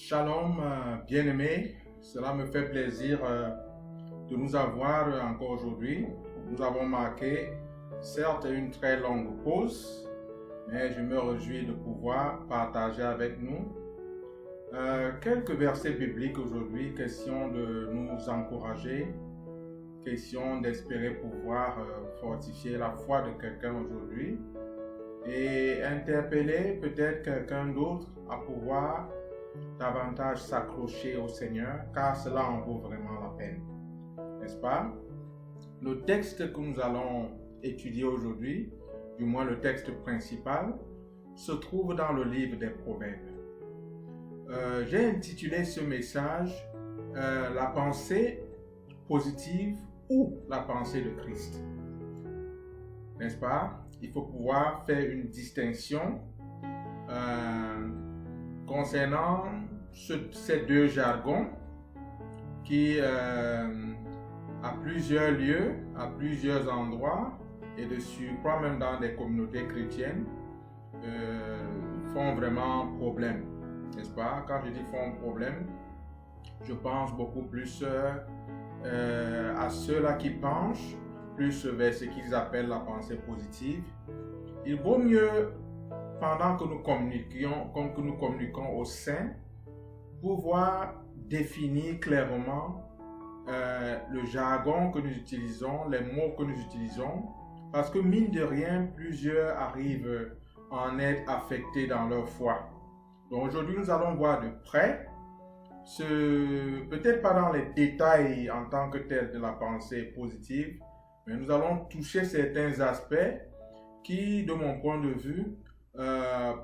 Shalom, bien-aimés, cela me fait plaisir de nous avoir encore aujourd'hui. Nous avons marqué, certes, une très longue pause, mais je me réjouis de pouvoir partager avec nous quelques versets bibliques aujourd'hui, question de nous encourager, question d'espérer pouvoir fortifier la foi de quelqu'un aujourd'hui et interpeller peut-être quelqu'un d'autre à pouvoir davantage s'accrocher au Seigneur, car cela en vaut vraiment la peine, n'est-ce pas? Le texte que nous allons étudier aujourd'hui, du moins le texte principal, se trouve dans le livre des Proverbes. J'ai intitulé ce message La pensée positive ou la pensée de Christ, n'est-ce pas? Il faut pouvoir faire une distinction concernant ces deux jargons qui, à plusieurs lieux, à plusieurs endroits, et de surcroît même dans des communautés chrétiennes, font vraiment problème, n'est-ce pas? Quand je dis font problème, je pense beaucoup plus à ceux-là qui penchent plus vers ce qu'ils appellent la pensée positive. Il vaut mieux, pendant que nous communiquons aux saints, pouvoir définir clairement le jargon que nous utilisons, les mots que nous utilisons, parce que mine de rien, plusieurs arrivent à en être affectés dans leur foi. Donc aujourd'hui, nous allons voir de près, peut-être pas dans les détails en tant que tel de la pensée positive, mais nous allons toucher certains aspects qui, de mon point de vue,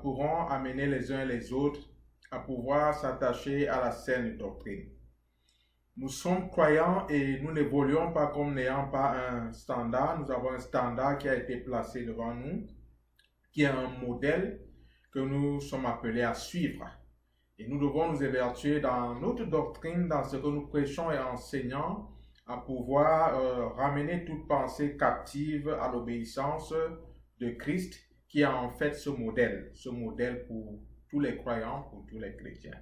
pourront amener les uns et les autres à pouvoir s'attacher à la saine doctrine. Nous sommes croyants et nous n'évoluons pas comme n'ayant pas un standard. Nous avons un standard qui a été placé devant nous, qui est un modèle que nous sommes appelés à suivre. Et nous devons nous évertuer dans notre doctrine, dans ce que nous prêchons et enseignons, à pouvoir ramener toute pensée captive à l'obéissance de Christ, qui a en fait ce modèle pour tous les croyants, pour tous les chrétiens.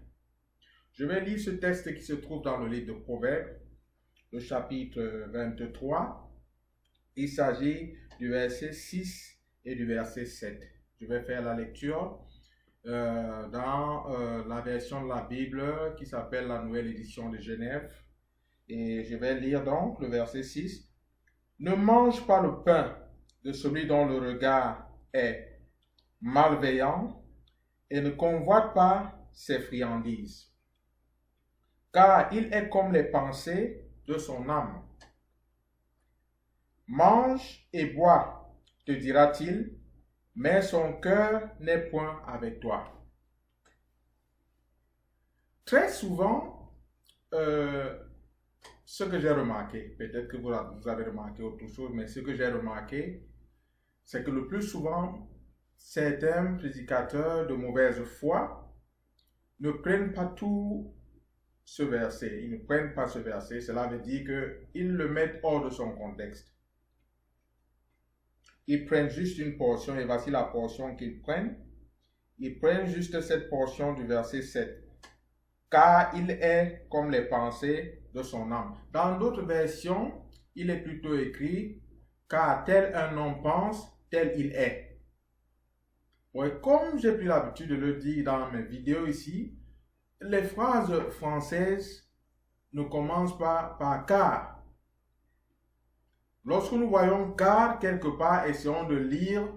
Je vais lire ce texte qui se trouve dans le livre de Proverbes, le chapitre 23. Il s'agit du verset 6 et du verset 7. Je vais faire la lecture dans la version de la Bible qui s'appelle la Nouvelle Édition de Genève. Et je vais lire donc le verset 6. Ne mange pas le pain de celui dont le regard est malveillant et ne convoite pas ses friandises, car il est comme les pensées de son âme. Mange et bois, te dira-t-il, mais son cœur n'est point avec toi. Très souvent, ce que j'ai remarqué, peut-être que vous avez remarqué autre chose, mais ce que j'ai remarqué, c'est que le plus souvent, certains prédicateurs de mauvaise foi ne prennent pas tout ce verset. Ils ne prennent pas ce verset. Cela veut dire qu'ils le mettent hors de son contexte. Ils prennent juste une portion, et voici la portion qu'ils prennent. Ils prennent juste cette portion du verset 7. Car il est comme les pensées de son âme. Dans d'autres versions, il est plutôt écrit, car tel un homme pense, tel il est. Ouais, comme j'ai pris l'habitude de le dire dans mes vidéos ici, les phrases françaises ne commencent pas par car. Lorsque nous voyons car quelque part, essayons de lire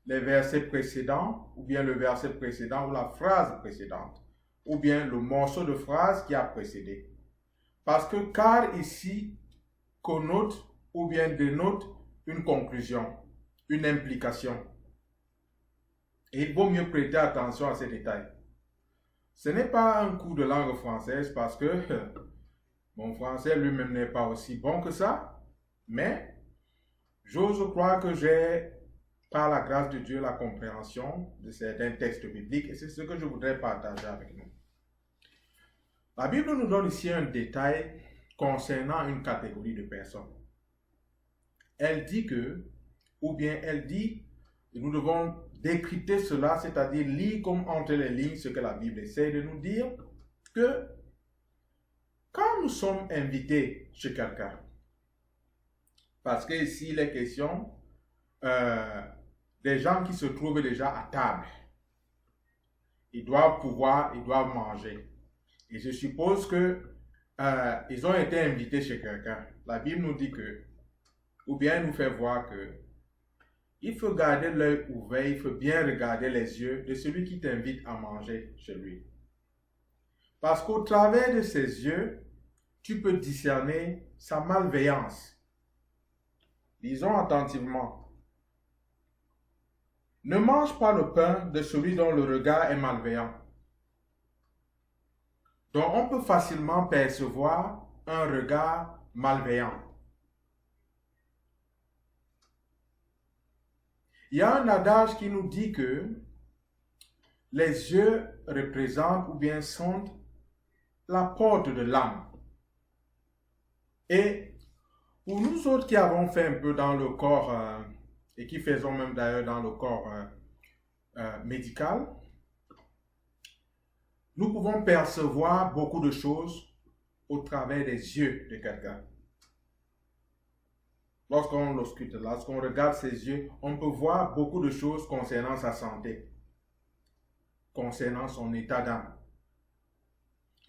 les versets précédents, ou bien le verset précédent, ou la phrase précédente, ou bien le morceau de phrase qui a précédé. Parce que car ici connote ou bien dénote une conclusion, une implication. Et il vaut mieux prêter attention à ces détails. Ce n'est pas un cours de langue française parce que mon français lui-même n'est pas aussi bon que ça, mais j'ose croire que j'ai, par la grâce de Dieu, la compréhension de certains textes bibliques et c'est ce que je voudrais partager avec nous. La Bible nous donne ici un détail concernant une catégorie de personnes. Elle dit et nous devons décrypter cela, c'est-à-dire lire comme entre les lignes ce que la Bible essaie de nous dire que quand nous sommes invités chez quelqu'un, parce que ici il est question des gens qui se trouvent déjà à table, ils doivent manger. Et je suppose que ils ont été invités chez quelqu'un. La Bible nous dit que, ou bien elle nous fait voir que, il faut garder l'œil ouvert, il faut bien regarder les yeux de celui qui t'invite à manger chez lui. Parce qu'au travers de ses yeux, tu peux discerner sa malveillance. Lisons attentivement. Ne mange pas le pain de celui dont le regard est malveillant. Donc on peut facilement percevoir un regard malveillant. Il y a un adage qui nous dit que les yeux représentent ou bien sont la porte de l'âme. Et pour nous autres qui avons fait un peu dans le corps, et qui faisons même d'ailleurs dans le corps médical, nous pouvons percevoir beaucoup de choses au travers des yeux de quelqu'un. Lorsqu'on l'ausculte, lorsqu'on regarde ses yeux, on peut voir beaucoup de choses concernant sa santé, concernant son état d'âme.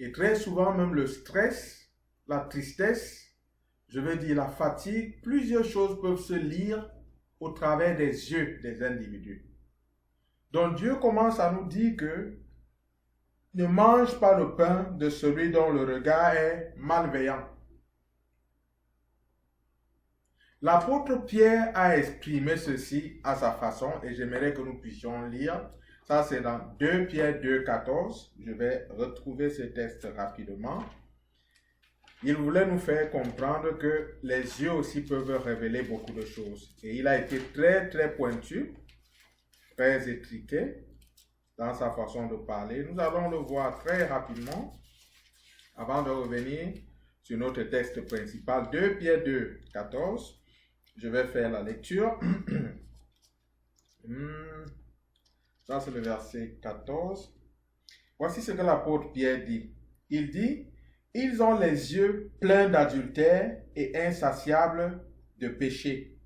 Et très souvent, même le stress, la tristesse, je veux dire la fatigue, plusieurs choses peuvent se lire au travers des yeux des individus. Donc Dieu commence à nous dire que ne mange pas le pain de celui dont le regard est malveillant. L'apôtre Pierre a exprimé ceci à sa façon et j'aimerais que nous puissions lire. Ça, c'est dans 2 Pierre 2, 14. Je vais retrouver ce texte rapidement. Il voulait nous faire comprendre que les yeux aussi peuvent révéler beaucoup de choses. Et il a été très, très pointu, très étriqué dans sa façon de parler. Nous allons le voir très rapidement avant de revenir sur notre texte principal. 2 Pierre 2, 14. Je vais faire la lecture. Ça, c'est le verset 14. Voici ce que l'apôtre Pierre dit. Il dit, « Ils ont les yeux pleins d'adultère et insatiables de péché.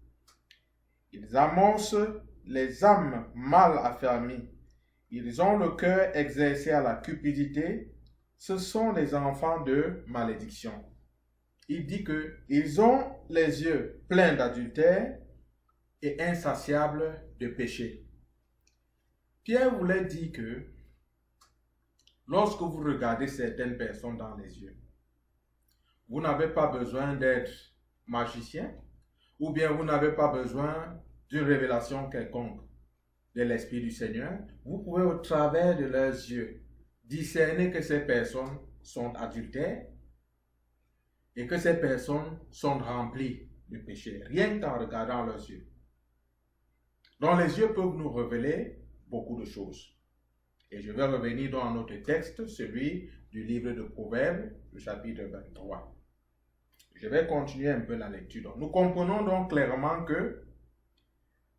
Ils amoncent les âmes mal affermies. Ils ont le cœur exercé à la cupidité. Ce sont des enfants de malédiction. » Il dit qu'ils ont les yeux pleins d'adultère et insatiables de péché. Pierre voulait dire que lorsque vous regardez certaines personnes dans les yeux, vous n'avez pas besoin d'être magicien ou bien vous n'avez pas besoin d'une révélation quelconque de l'Esprit du Seigneur. Vous pouvez au travers de leurs yeux discerner que ces personnes sont adultères et que ces personnes sont remplies de péché, rien qu'en regardant leurs yeux. Donc les yeux peuvent nous révéler beaucoup de choses. Et je vais revenir dans notre texte, celui du livre de Proverbes, le chapitre 23. Je vais continuer un peu la lecture. Donc, nous comprenons donc clairement que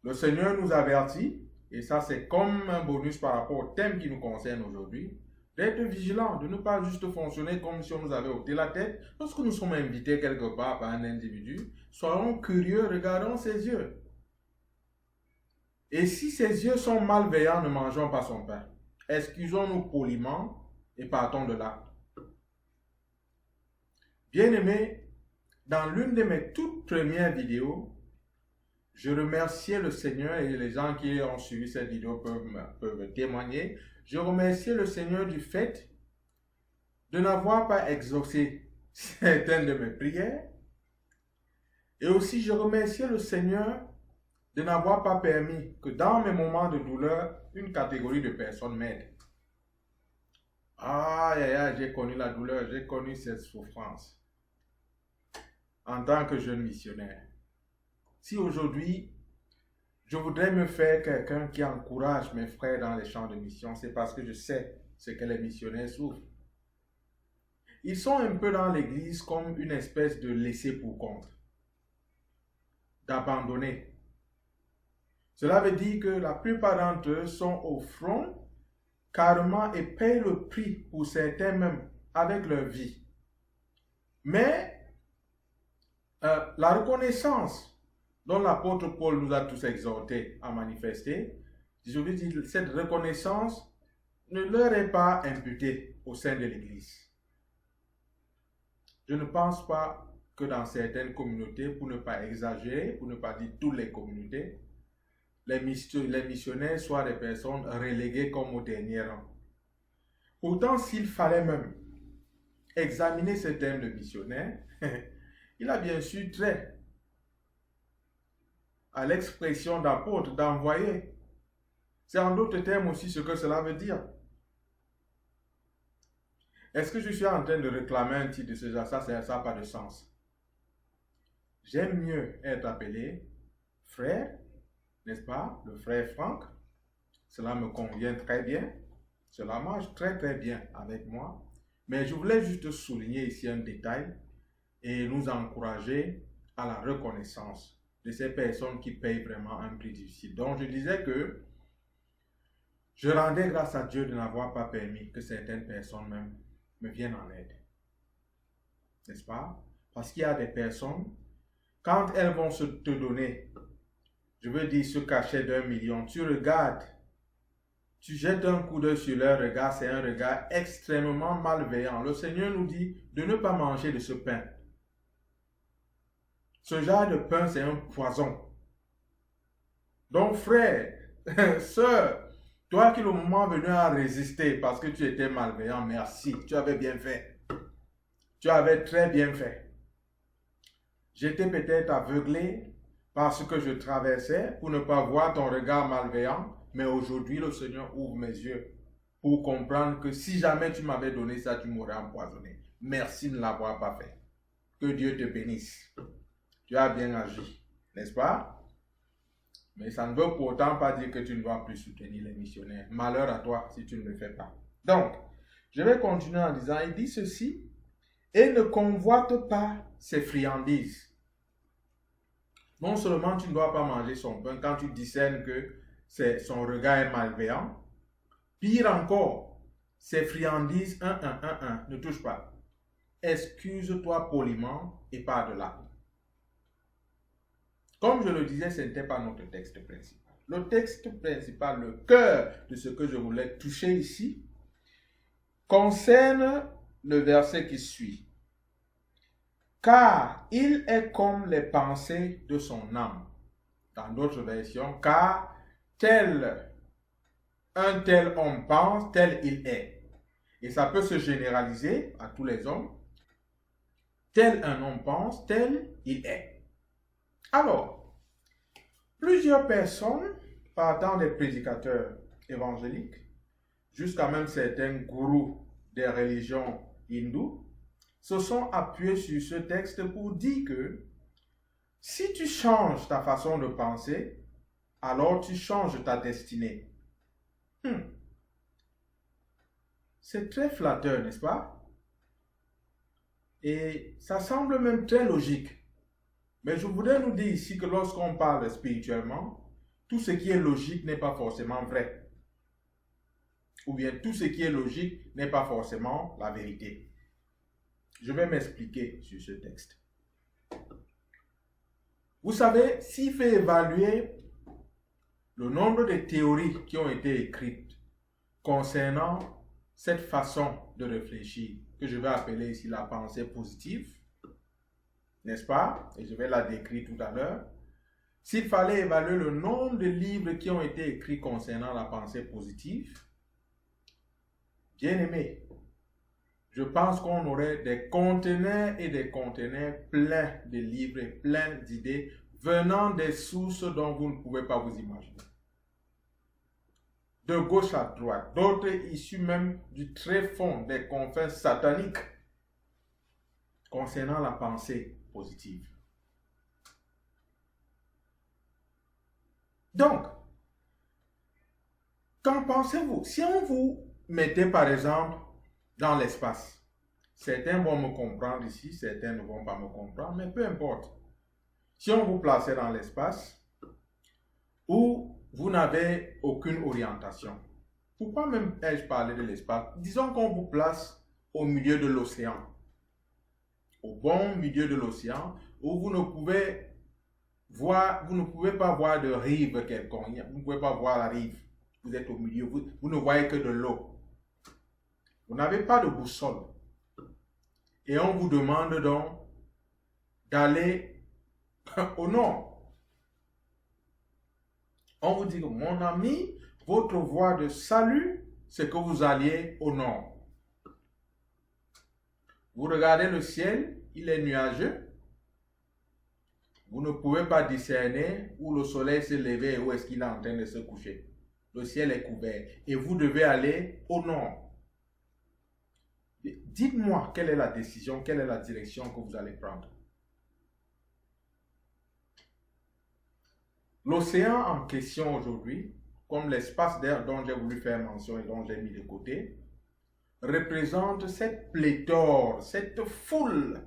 le Seigneur nous avertit, et ça c'est comme un bonus par rapport au thème qui nous concerne aujourd'hui, d'être vigilant, de ne pas juste fonctionner comme si on nous avait ôté la tête. Lorsque nous sommes invités quelque part par un individu, soyons curieux, regardons ses yeux. Et si ses yeux sont malveillants, ne mangeons pas son pain. Excusons-nous poliment et partons de là. Bien-aimés, dans l'une de mes toutes premières vidéos, je remerciais le Seigneur et les gens qui ont suivi cette vidéo peuvent témoigner. Je remerciais le Seigneur du fait de n'avoir pas exaucé certaines de mes prières. Et aussi, je remerciais le Seigneur de n'avoir pas permis que dans mes moments de douleur, une catégorie de personnes m'aide. J'ai connu la douleur, j'ai connu cette souffrance en tant que jeune missionnaire. Si aujourd'hui, je voudrais me faire quelqu'un qui encourage mes frères dans les champs de mission, c'est parce que je sais ce que les missionnaires souffrent. Ils sont un peu dans l'église comme une espèce de laissé pour compte, d'abandonner. Cela veut dire que la plupart d'entre eux sont au front carrément et payent le prix pour certains même avec leur vie. Mais la reconnaissance dont l'apôtre Paul nous a tous exhortés à manifester, je veux dire, cette reconnaissance ne leur est pas imputée au sein de l'Église. Je ne pense pas que dans certaines communautés, pour ne pas exagérer, pour ne pas dire toutes les communautés, les missionnaires soient des personnes reléguées comme au dernier rang. Pourtant, s'il fallait même examiner ce terme de missionnaire, il a bien sûr trait à l'expression d'apôtre, d'envoyé. C'est en d'autres termes aussi ce que cela veut dire. Est-ce que je suis en train de réclamer un titre de ce genre? Ça n'a pas de sens. J'aime mieux être appelé frère, n'est-ce pas? Le frère Franck. Cela me convient très bien. Cela marche très très bien avec moi. Mais je voulais juste souligner ici un détail et nous encourager à la reconnaissance de ces personnes qui payent vraiment un prix difficile. Donc je disais que je rendais grâce à Dieu de n'avoir pas permis que certaines personnes même me viennent en aide. N'est-ce pas? Parce qu'il y a des personnes, quand elles vont te donner, je veux dire ce cachet d'1 million, tu regardes, tu jettes un coup d'œil sur leur regard, c'est un regard extrêmement malveillant. Le Seigneur nous dit de ne pas manger de ce pain. Ce genre de pain, c'est un poison. Donc frère, sœur, toi qui le moment venu a résisté parce que tu étais malveillant, merci, tu avais bien fait. Tu avais très bien fait. J'étais peut-être aveuglé par ce que je traversais pour ne pas voir ton regard malveillant, mais aujourd'hui le Seigneur ouvre mes yeux pour comprendre que si jamais tu m'avais donné ça, tu m'aurais empoisonné. Merci de ne l'avoir pas fait. Que Dieu te bénisse. Tu as bien agi, n'est-ce pas? Mais ça ne veut pourtant pas dire que tu ne dois plus soutenir les missionnaires. Malheur à toi si tu ne le fais pas. Donc, je vais continuer en disant, il dit ceci, et ne convoite pas ses friandises. Non seulement tu ne dois pas manger son pain quand tu discernes que son regard est malveillant, pire encore, ses friandises, ne touche pas. Excuse-toi poliment et pars de là. Comme je le disais, ce n'était pas notre texte principal. Le texte principal, le cœur de ce que je voulais toucher ici, concerne le verset qui suit. Car il est comme les pensées de son âme. Dans d'autres versions, car un tel homme pense, tel il est. Et ça peut se généraliser à tous les hommes. Tel un homme pense, tel il est. Alors, plusieurs personnes, partant des prédicateurs évangéliques, jusqu'à même certains gourous des religions hindoues, se sont appuyés sur ce texte pour dire que si tu changes ta façon de penser, alors tu changes ta destinée. C'est très flatteur, n'est-ce pas? Et ça semble même très logique. Mais je voudrais nous dire ici que lorsqu'on parle spirituellement, tout ce qui est logique n'est pas forcément vrai. Ou bien tout ce qui est logique n'est pas forcément la vérité. Je vais m'expliquer sur ce texte. Vous savez, s'il fait évaluer le nombre de théories qui ont été écrites concernant cette façon de réfléchir, que je vais appeler ici la pensée positive, n'est-ce pas? Et je vais la décrire tout à l'heure. S'il fallait évaluer le nombre de livres qui ont été écrits concernant la pensée positive, bien aimé, je pense qu'on aurait des conteneurs et des conteneurs pleins de livres et pleins d'idées venant des sources dont vous ne pouvez pas vous imaginer. De gauche à droite, d'autres issus même du très fond des confins sataniques concernant la pensée positive. Donc, qu'en pensez-vous? Si on vous mettait par exemple dans l'espace, certains vont me comprendre ici, certains ne vont pas me comprendre, mais peu importe. Si on vous plaçait dans l'espace où vous n'avez aucune orientation, Pourquoi même ai-je parlé de l'espace? Disons qu'on vous place au milieu de l'océan, au bon milieu de l'océan, où vous ne pouvez pas voir de rive quelconque. Vous ne pouvez pas voir la rive. Vous êtes au milieu, vous ne voyez que de l'eau. Vous n'avez pas de boussole. Et on vous demande donc d'aller au nord. On vous dit que mon ami, votre voie de salut, c'est que vous alliez au nord. Vous regardez le ciel, il est nuageux. Vous ne pouvez pas discerner où le soleil s'est levé et où est-ce qu'il est en train de se coucher. Le ciel est couvert et vous devez aller au nord. Dites-moi quelle est la décision, quelle est la direction que vous allez prendre. L'océan en question aujourd'hui, comme l'espace d'air dont j'ai voulu faire mention et dont j'ai mis de côté, représente cette pléthore, cette foule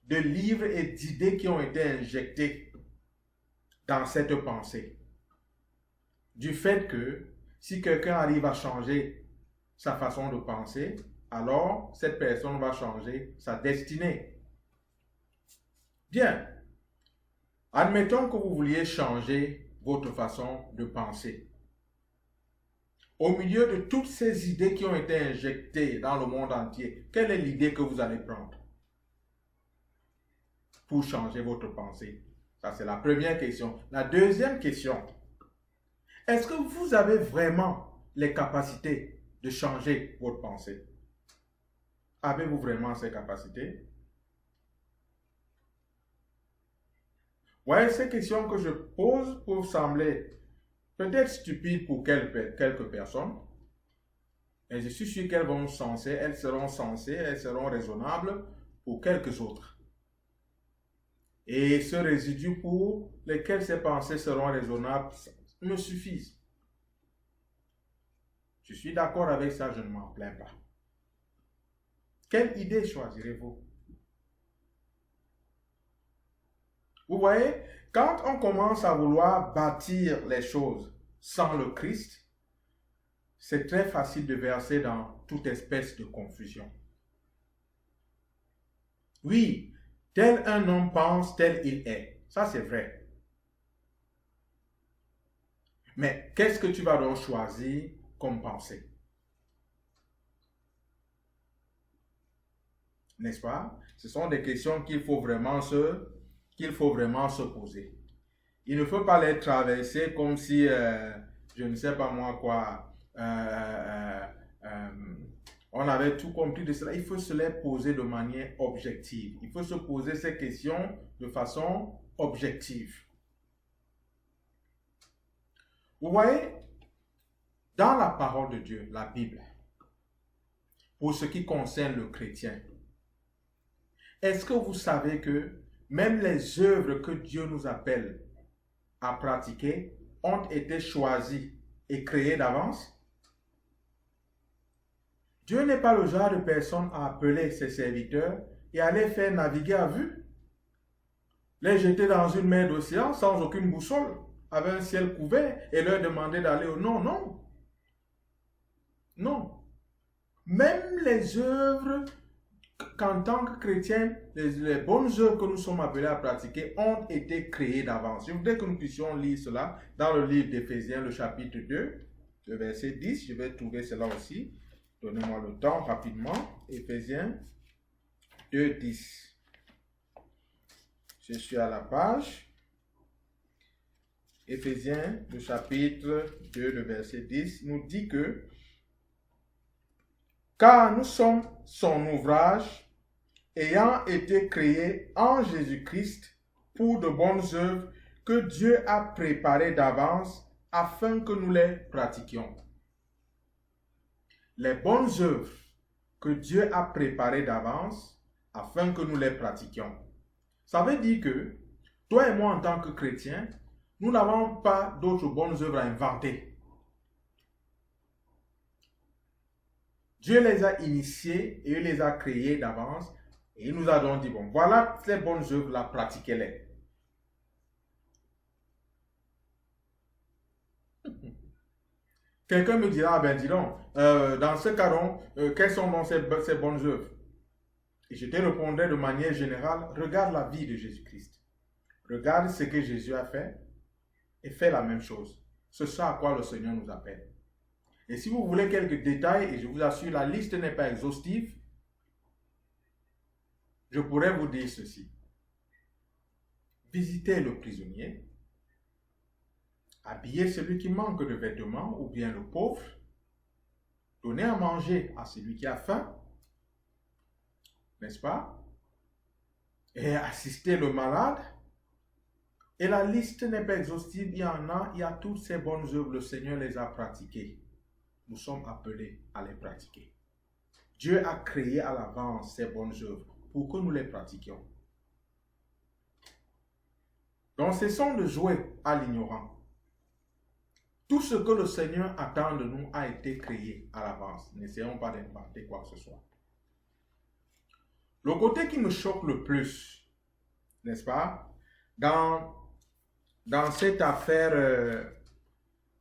de livres et d'idées qui ont été injectés dans cette pensée. Du fait que si quelqu'un arrive à changer sa façon de penser, alors cette personne va changer sa destinée. Bien, admettons que vous vouliez changer votre façon de penser. Au milieu de toutes ces idées qui ont été injectées dans le monde entier, quelle est l'idée que vous allez prendre pour changer votre pensée? Ça, c'est la première question. La deuxième question, est-ce que vous avez vraiment les capacités de changer votre pensée? Avez-vous vraiment ces capacités? Ouais, ces questions que je pose peuvent sembler peut-être stupides pour quelques personnes, et je suis sûr elles seront sensées, elles seront raisonnables pour quelques autres. Et ce résidu pour lesquels ces pensées seront raisonnables me suffisent. Je suis d'accord avec ça, je ne m'en plains pas. Quelle idée choisirez-vous? Vous voyez, quand on commence à vouloir bâtir les choses sans le Christ, c'est très facile de verser dans toute espèce de confusion. Oui, tel un homme pense, tel il est. Ça, c'est vrai. Mais qu'est-ce que tu vas donc choisir comme pensée? N'est-ce pas? Ce sont des questions qu'il faut vraiment se poser. Il ne faut pas les traverser comme si, je ne sais pas moi quoi, on avait tout compris de cela. Il faut se les poser de manière objective. Il faut se poser ces questions de façon objective. Vous voyez, dans la parole de Dieu, la Bible, pour ce qui concerne le chrétien, est-ce que vous savez que même les œuvres que Dieu nous appelle à pratiquer ont été choisies et créées d'avance? Dieu n'est pas le genre de personne à appeler ses serviteurs et à les faire naviguer à vue, les jeter dans une mer d'océan sans aucune boussole, avec un ciel couvert et leur demander d'aller au non, non. Non. Même les œuvres qu'en tant que chrétiens, les bonnes œuvres que nous sommes appelés à pratiquer ont été créées d'avance. Je voudrais que nous puissions lire cela dans le livre d'Éphésiens, le chapitre 2, le verset 10. Je vais trouver cela aussi. Donnez-moi le temps rapidement. Éphésiens 2, 10. Je suis à la page. Éphésiens, le chapitre 2, le verset 10, nous dit que car nous sommes son ouvrage, ayant été créés en Jésus-Christ pour de bonnes œuvres que Dieu a préparées d'avance afin que nous les pratiquions. Les bonnes œuvres que Dieu a préparées d'avance afin que nous les pratiquions. Ça veut dire que toi et moi en tant que chrétiens, nous n'avons pas d'autres bonnes œuvres à inventer. Dieu les a initiées et il les a créées d'avance et il nous a donc dit, bon, voilà ces bonnes œuvres-là, pratiquez-les. Quelqu'un me dira, ah ben dis donc, dans ce cas donc, quelles sont donc ces bonnes œuvres? Et je te répondrai de manière générale, regarde la vie de Jésus-Christ. Regarde ce que Jésus a fait et fais la même chose. C'est ça à quoi le Seigneur nous appelle. Et si vous voulez quelques détails, et je vous assure, la liste n'est pas exhaustive, je pourrais vous dire ceci. Visitez le prisonnier, habillez celui qui manque de vêtements ou bien le pauvre, donnez à manger à celui qui a faim, n'est-ce pas? Et assistez le malade. Et la liste n'est pas exhaustive, il y a toutes ces bonnes œuvres, le Seigneur les a pratiquées. Nous sommes appelés à les pratiquer. Dieu a créé à l'avance ces bonnes œuvres pour que nous les pratiquions. Donc cessons de jouer à l'ignorant. Tout ce que le Seigneur attend de nous a été créé à l'avance. N'essayons pas d'inventer quoi que ce soit. Le côté qui me choque le plus, n'est-ce pas, dans cette affaire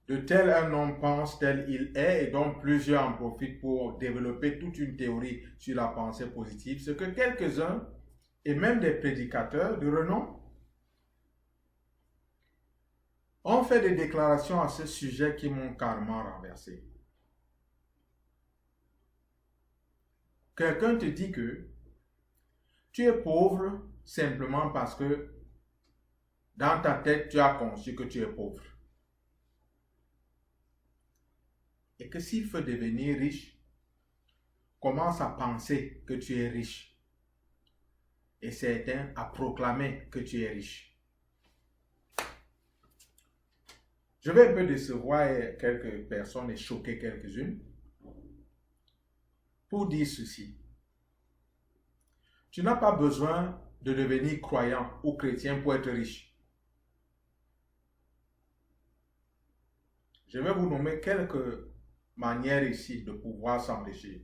de tel un homme pense, tel il est, et dont plusieurs en profitent pour développer toute une théorie sur la pensée positive, c'est que quelques-uns, et même des prédicateurs de renom, ont fait des déclarations à ce sujet qui m'ont carrément renversé. Quelqu'un te dit que tu es pauvre simplement parce que dans ta tête, tu as conçu que tu es pauvre. Et que s'il veut devenir riche, commence à penser que tu es riche. Et certains à proclamer que tu es riche. Je vais un peu décevoir quelques personnes et choquer quelques-unes pour dire ceci. Tu n'as pas besoin de devenir croyant ou chrétien pour être riche. Je vais vous nommer quelques manières ici de pouvoir s'enrichir,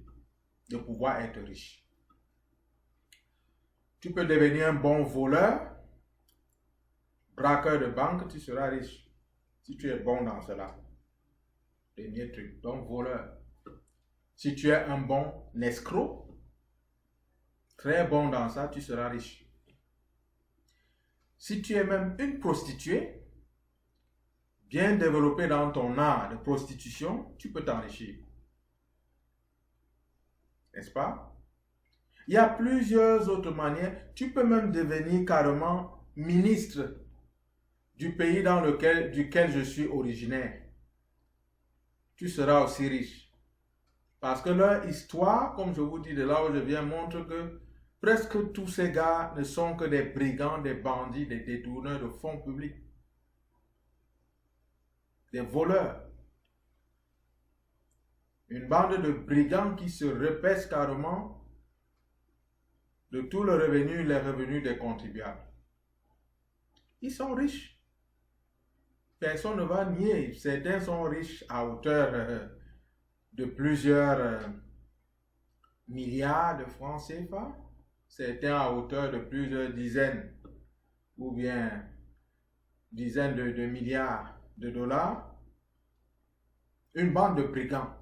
de pouvoir être riche. Tu peux devenir un bon voleur, braqueur de banque, tu seras riche. Si tu es bon dans cela. Premier truc, donc voleur. Si tu es un bon escroc, très bon dans ça, tu seras riche. Si tu es même une prostituée, bien développée dans ton art de prostitution, tu peux t'enrichir. N'est-ce pas? Il y a plusieurs autres manières. Tu peux même devenir carrément ministre du pays duquel je suis originaire. Tu seras aussi riche. Parce que leur histoire, comme je vous dis de là où je viens, montre que presque tous ces gars ne sont que des brigands, des bandits, des détourneurs de fonds publics. Des voleurs. Une bande de brigands qui se repaissent carrément de tout le revenu, les revenus des contribuables. Ils sont riches. Personne ne va nier. Certains sont riches à hauteur de plusieurs milliards de francs CFA. Certains à hauteur de plusieurs dizaines ou bien dizaines de milliards de dollars. Une bande de brigands.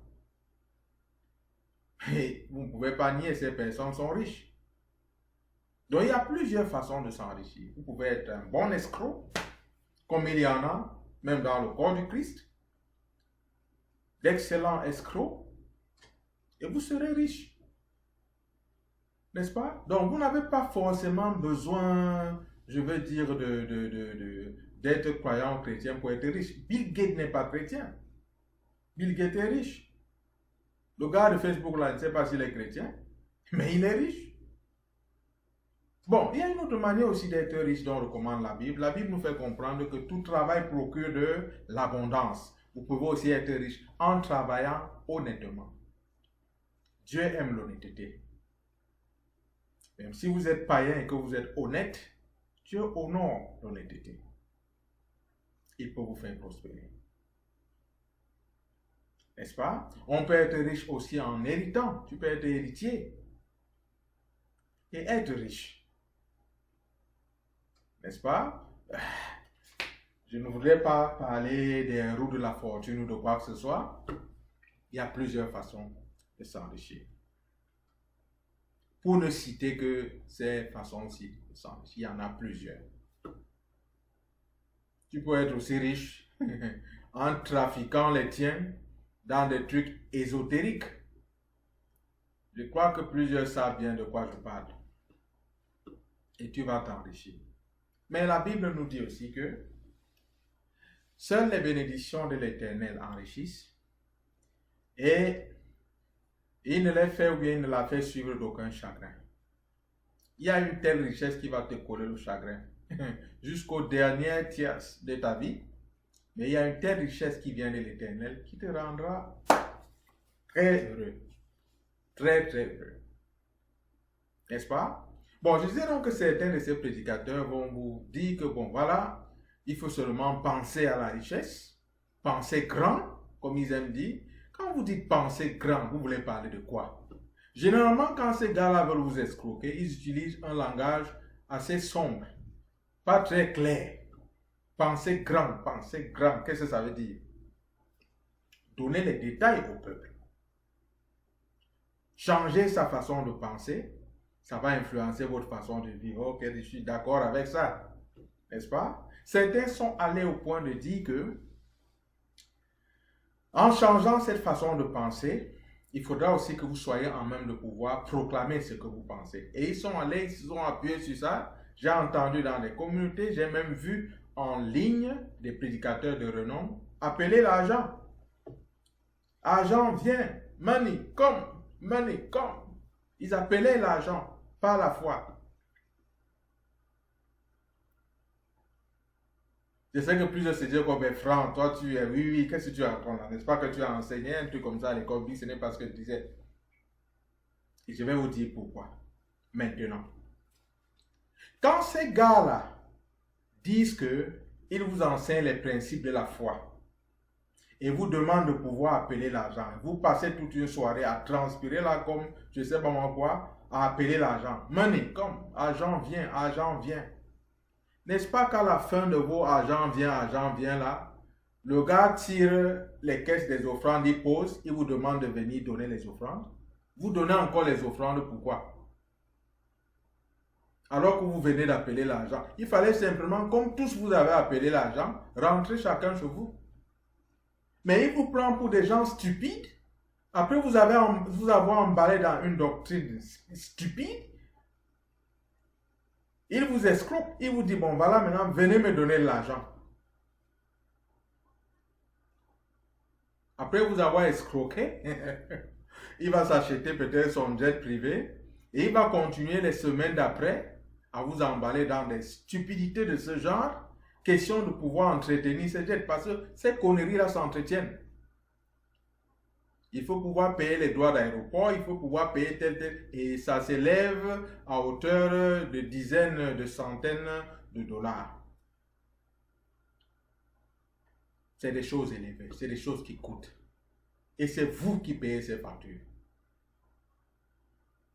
Et vous ne pouvez pas nier, ces personnes sont riches. Donc il y a plusieurs façons de s'enrichir. Vous pouvez être un bon escroc, comme il y en a, même dans le corps du Christ. D'excellents escrocs. Et vous serez riche. N'est-ce pas? Donc vous n'avez pas forcément besoin, je veux dire, d'être croyant chrétien pour être riche. Bill Gates n'est pas chrétien. Bill Gates est riche. Le gars de Facebook là, je ne sais pas s'il est chrétien, mais il est riche. Bon, il y a une autre manière aussi d'être riche dont recommande la Bible. La Bible nous fait comprendre que tout travail procure de l'abondance. Vous pouvez aussi être riche en travaillant honnêtement. Dieu aime l'honnêteté. Même si vous êtes païen et que vous êtes honnête, Dieu honore l'honnêteté. Il peut vous faire prospérer. N'est-ce pas? On peut être riche aussi en héritant. Tu peux être héritier et être riche. N'est-ce pas? Je ne voudrais pas parler des roues de la fortune ou de quoi que ce soit. Il y a plusieurs façons de s'enrichir. Pour ne citer que ces façons-ci de s'enrichir, il y en a plusieurs. Tu peux être aussi riche en trafiquant les tiens dans des trucs ésotériques. Je crois que plusieurs savent bien de quoi je parle. Et tu vas t'enrichir. Mais la Bible nous dit aussi que seules les bénédictions de l'Éternel enrichissent et il ne les fait ou bien il ne la fait suivre d'aucun chagrin. Il y a une telle richesse qui va te coller le chagrin jusqu'au dernier tiers de ta vie. Mais il y a une telle richesse qui vient de l'Éternel qui te rendra très heureux. Très, très heureux. N'est-ce pas? Bon, je disais donc que certains de ces prédicateurs vont vous dire que, bon, voilà, il faut seulement penser à la richesse, penser grand, comme ils aiment dire. Quand vous dites penser grand, vous voulez parler de quoi? Généralement, quand ces gars-là veulent vous escroquer, ils utilisent un langage assez sombre, pas très clair. Penser grand, qu'est-ce que ça veut dire? Donner les détails au peuple. Changer sa façon de penser, ça va influencer votre façon de vivre. Ok, je suis d'accord avec ça, n'est-ce pas? Certains sont allés au point de dire que, en changeant cette façon de penser, il faudra aussi que vous soyez en même de pouvoir proclamer ce que vous pensez. Et ils sont allés, ils se sont appuyés sur ça. J'ai entendu dans les communautés, j'ai même vu en ligne des prédicateurs de renom appeler l'argent. Argent vient, money come, money come. Ils appelaient l'argent par la foi. Je sais que plusieurs se disent comme Franck, toi tu es, oui, qu'est-ce que tu apprends là? N'est-ce pas que tu as enseigné un truc comme ça à l'école? Ce n'est pas ce que je disais. Et je vais vous dire pourquoi. Maintenant. Quand ces gars-là disent qu'ils vous enseignent les principes de la foi et vous demandent de pouvoir appeler l'argent, vous passez toute une soirée à transpirer là comme, je ne sais pas moi quoi, à appeler l'argent. Money, comme, argent vient. N'est-ce pas qu'à la fin de vos argent vient là, le gars tire les caisses des offrandes, il pose, il vous demande de venir donner les offrandes. Vous donnez encore les offrandes, pourquoi? Alors que vous venez d'appeler l'argent. Il fallait simplement, comme tous vous avez appelé l'argent, rentrer chacun chez vous. Mais il vous prend pour des gens stupides. Après vous avoir emballé dans une doctrine stupide. Il vous escroque. Il vous dit, bon voilà maintenant, venez me donner l'argent. Après vous avoir escroqué, il va s'acheter peut-être son jet privé et il va continuer les semaines d'après à vous emballer dans des stupidités de ce genre. Question de pouvoir entretenir ces jets parce que ces conneries-là s'entretiennent. Il faut pouvoir payer les droits d'aéroport, il faut pouvoir payer tel, et ça s'élève à hauteur de dizaines, de centaines de dollars. C'est des choses élevées, c'est des choses qui coûtent. Et c'est vous qui payez ces factures.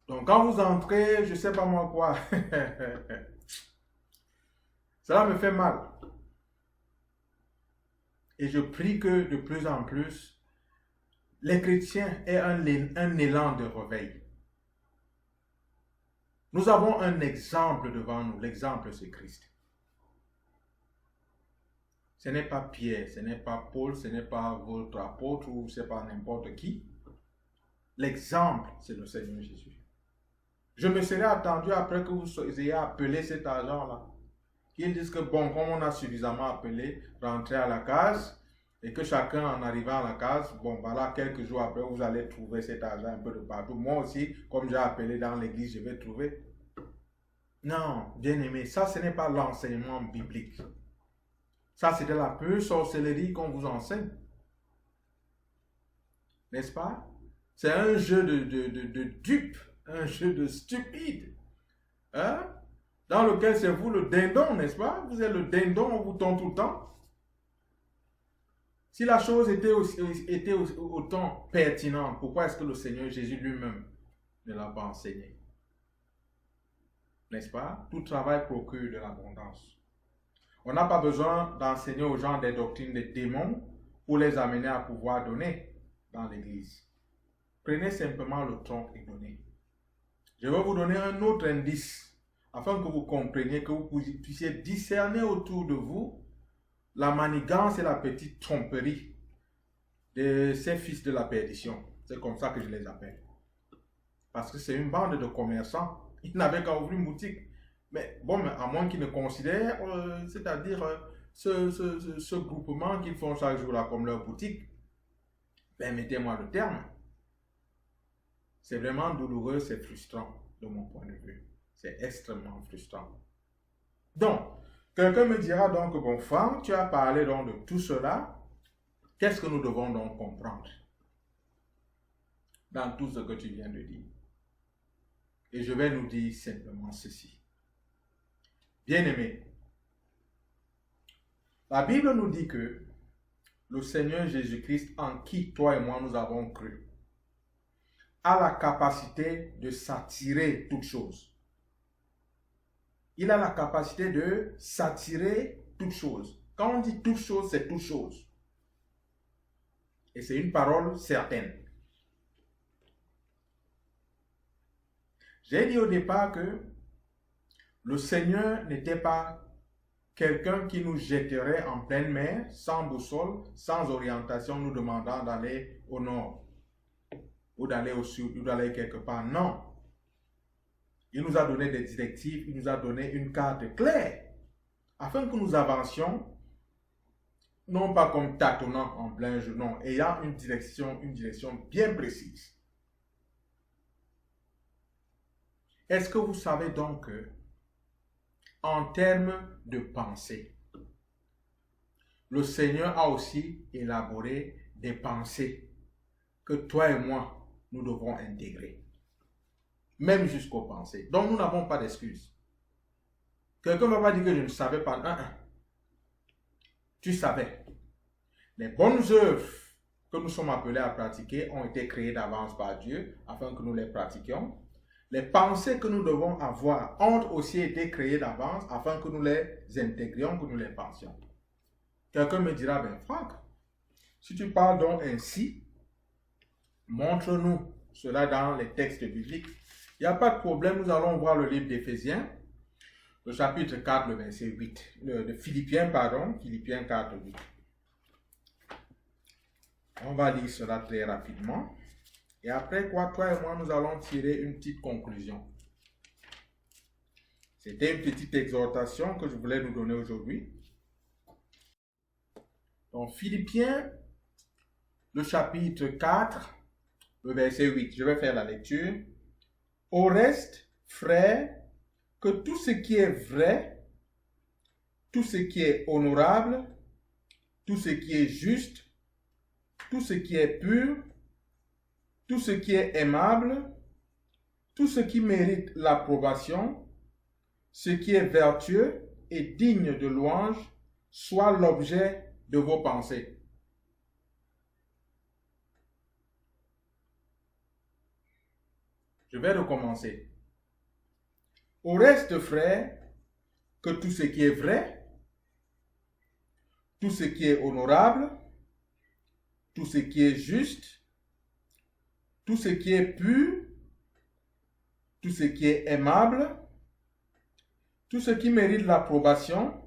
Donc quand vous entrez, je ne sais pas moi quoi, cela me fait mal. Et je prie que de plus en plus, les chrétiens aient un élan de réveil. Nous avons un exemple devant nous. L'exemple, c'est Christ. Ce n'est pas Pierre, ce n'est pas Paul, ce n'est pas votre apôtre ou ce n'est pas n'importe qui. L'exemple, c'est le Seigneur Jésus. Je me serais attendu après que vous ayez appelé cet argent-là. Qu'ils disent que bon, comme on a suffisamment appelé, rentrez à la case et que chacun en arrivant à la case, bon voilà, quelques jours après, vous allez trouver cet argent un peu de partout. Moi aussi, comme j'ai appelé dans l'église, je vais trouver. Non, bien aimé, ça ce n'est pas l'enseignement biblique. Ça c'est de la pure sorcellerie qu'on vous enseigne. N'est-ce pas? C'est un jeu de dupes, un jeu de stupides. Hein? Dans lequel c'est vous le dindon, n'est-ce pas? Vous êtes le dindon, on vous tombe tout le temps. Si la chose était autant pertinente, pourquoi est-ce que le Seigneur Jésus lui-même ne l'a pas enseigné? N'est-ce pas? Tout travail procure de l'abondance. On n'a pas besoin d'enseigner aux gens des doctrines des démons pour les amener à pouvoir donner dans l'église. Prenez simplement le tronc et donnez. Je vais vous donner un autre indice afin que vous compreniez, que vous puissiez discerner autour de vous la manigance et la petite tromperie de ces fils de la perdition. C'est comme ça que je les appelle. Parce que c'est une bande de commerçants. Ils n'avaient qu'à ouvrir une boutique. Mais bon, à moins qu'ils ne considèrent, c'est-à-dire ce groupement qu'ils font chaque jour là comme leur boutique, permettez-moi le terme. C'est vraiment douloureux, c'est frustrant de mon point de vue. C'est extrêmement frustrant. Donc, quelqu'un me dira donc, bon, femme, tu as parlé donc de tout cela. Qu'est-ce que nous devons donc comprendre dans tout ce que tu viens de dire? Et je vais nous dire simplement ceci. Bien-aimés, la Bible nous dit que le Seigneur Jésus-Christ, en qui toi et moi nous avons cru, a la capacité de s'attirer toutes choses. Il a la capacité de s'attirer toutes choses. Quand on dit toutes choses, c'est toutes choses. Et c'est une parole certaine. J'ai dit au départ que le Seigneur n'était pas quelqu'un qui nous jetterait en pleine mer, sans boussole, sans orientation, nous demandant d'aller au nord, ou d'aller au sud, ou d'aller quelque part. Non. Il nous a donné des directives, il nous a donné une carte claire, afin que nous avancions, non pas comme tâtonnant en plein jeu, non, ayant une direction bien précise. Est-ce que vous savez donc que, en termes de pensée, le Seigneur a aussi élaboré des pensées que toi et moi, nous devons intégrer. Même jusqu'aux pensées. Donc, nous n'avons pas d'excuses. Quelqu'un ne va pas dire que je ne savais pas. Tu savais. Les bonnes œuvres que nous sommes appelés à pratiquer ont été créées d'avance par Dieu afin que nous les pratiquions. Les pensées que nous devons avoir ont aussi été créées d'avance afin que nous les intégrions, que nous les pensions. Quelqu'un me dira, ben Franck, si tu parles donc ainsi, montre-nous cela dans les textes bibliques. Il n'y a pas de problème, nous allons voir le livre d'Éphésiens, le chapitre 4, le verset 8, de Philippiens 4, 8. On va lire cela très rapidement. Et après quoi, toi et moi, nous allons tirer une petite conclusion. C'était une petite exhortation que je voulais nous donner aujourd'hui. Donc, Philippiens, le chapitre 4, le verset 8. Je vais faire la lecture. Au reste, frères, que tout ce qui est vrai, tout ce qui est honorable, tout ce qui est juste, tout ce qui est pur, tout ce qui est aimable, tout ce qui mérite l'approbation, ce qui est vertueux et digne de louange, soit l'objet de vos pensées. Je vais recommencer. Au reste, frères, que tout ce qui est vrai, tout ce qui est honorable, tout ce qui est juste, tout ce qui est pur, tout ce qui est aimable, tout ce qui mérite l'approbation,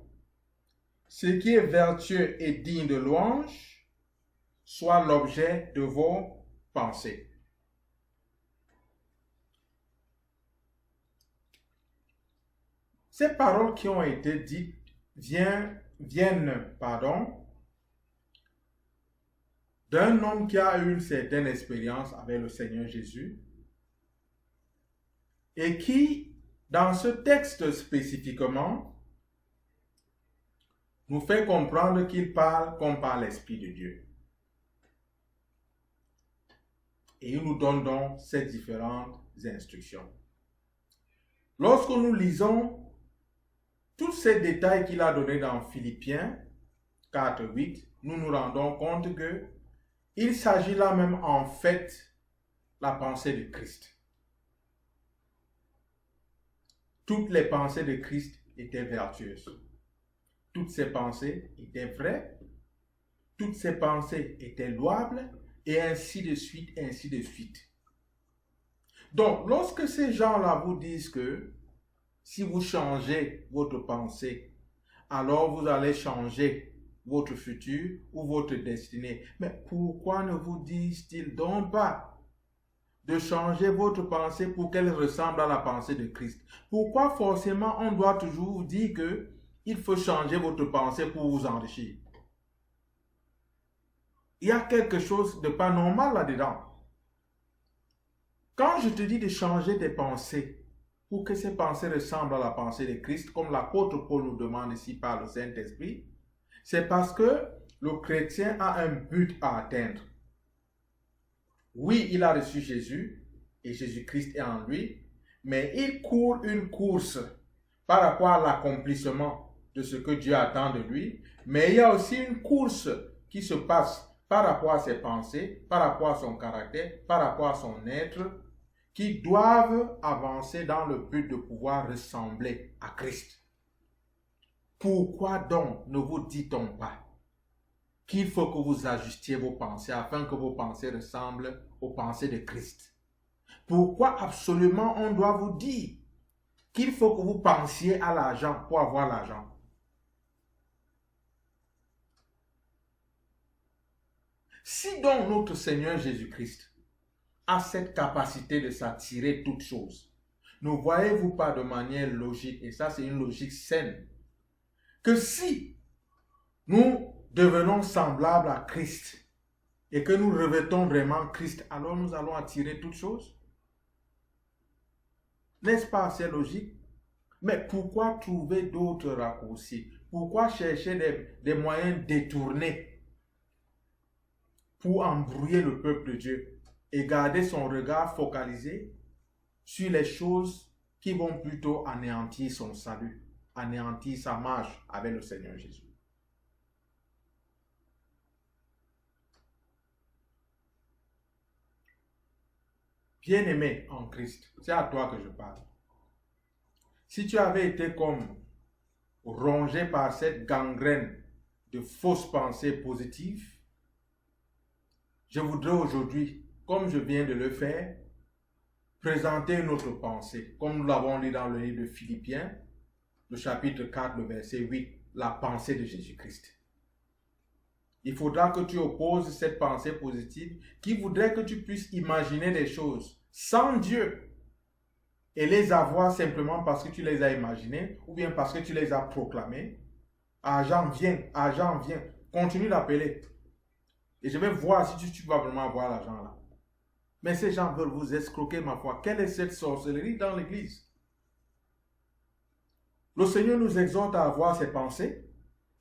ce qui est vertueux et digne de louange, soit l'objet de vos pensées. Ces paroles qui ont été dites viennent d'un homme qui a eu une certaine expérience avec le Seigneur Jésus et qui, dans ce texte spécifiquement, nous fait comprendre qu'il parle comme par l'Esprit de Dieu. Et il nous donne donc ces différentes instructions. Lorsque nous lisons tous ces détails qu'il a donnés dans Philippiens 4, 8, nous nous rendons compte que il s'agit là même en fait la pensée de Christ. Toutes les pensées de Christ étaient vertueuses. toutes ses pensées étaient vraies, toutes ses pensées étaient louables, et ainsi de suite, ainsi de suite. Donc, lorsque ces gens-là vous disent que si vous changez votre pensée, alors vous allez changer votre futur ou votre destinée. Mais pourquoi ne vous disent-ils donc pas de changer votre pensée pour qu'elle ressemble à la pensée de Christ? Pourquoi forcément on doit toujours vous dire que il faut changer votre pensée pour vous enrichir? Il y a quelque chose de pas normal là-dedans. Quand je te dis de changer tes pensées pour que ces pensées ressemblent à la pensée de Christ, comme l'apôtre Paul nous demande ici par le Saint-Esprit, c'est parce que le chrétien a un but à atteindre. Oui, il a reçu Jésus et Jésus-Christ est en lui, mais il court une course par rapport à l'accomplissement de ce que Dieu attend de lui, mais il y a aussi une course qui se passe par rapport à ses pensées, par rapport à son caractère, par rapport à son être, qui doivent avancer dans le but de pouvoir ressembler à Christ. Pourquoi donc ne vous dit-on pas qu'il faut que vous ajustiez vos pensées afin que vos pensées ressemblent aux pensées de Christ? Pourquoi absolument on doit vous dire qu'il faut que vous pensiez à l'argent pour avoir l'argent? Si donc notre Seigneur Jésus-Christ a cette capacité de s'attirer toutes choses, ne voyez-vous pas de manière logique, et ça c'est une logique saine, que si nous devenons semblables à Christ et que nous revêtons vraiment Christ, alors nous allons attirer toutes choses? N'est-ce pas assez logique? Mais pourquoi trouver d'autres raccourcis? Pourquoi chercher des moyens détournés pour embrouiller le peuple de Dieu et garder son regard focalisé sur les choses qui vont plutôt anéantir son salut, anéantir sa marche avec le Seigneur Jésus? Bien-aimé en Christ, c'est à toi que je parle. Si tu avais été comme rongé par cette gangrène de fausses pensées positives, je voudrais aujourd'hui, comme je viens de le faire, présenter une autre pensée, comme nous l'avons lu dans le livre de Philippiens, le chapitre 4, le verset 8, la pensée de Jésus-Christ. Il faudra que tu opposes cette pensée positive qui voudrait que tu puisses imaginer des choses sans Dieu et les avoir simplement parce que tu les as imaginées ou bien parce que tu les as proclamées. Argent vient, continue d'appeler. Et je vais voir si tu vas vraiment avoir l'argent là. Mais ces gens veulent vous escroquer, ma foi. Quelle est cette sorcellerie dans l'église? Le Seigneur nous exhorte à avoir ces pensées.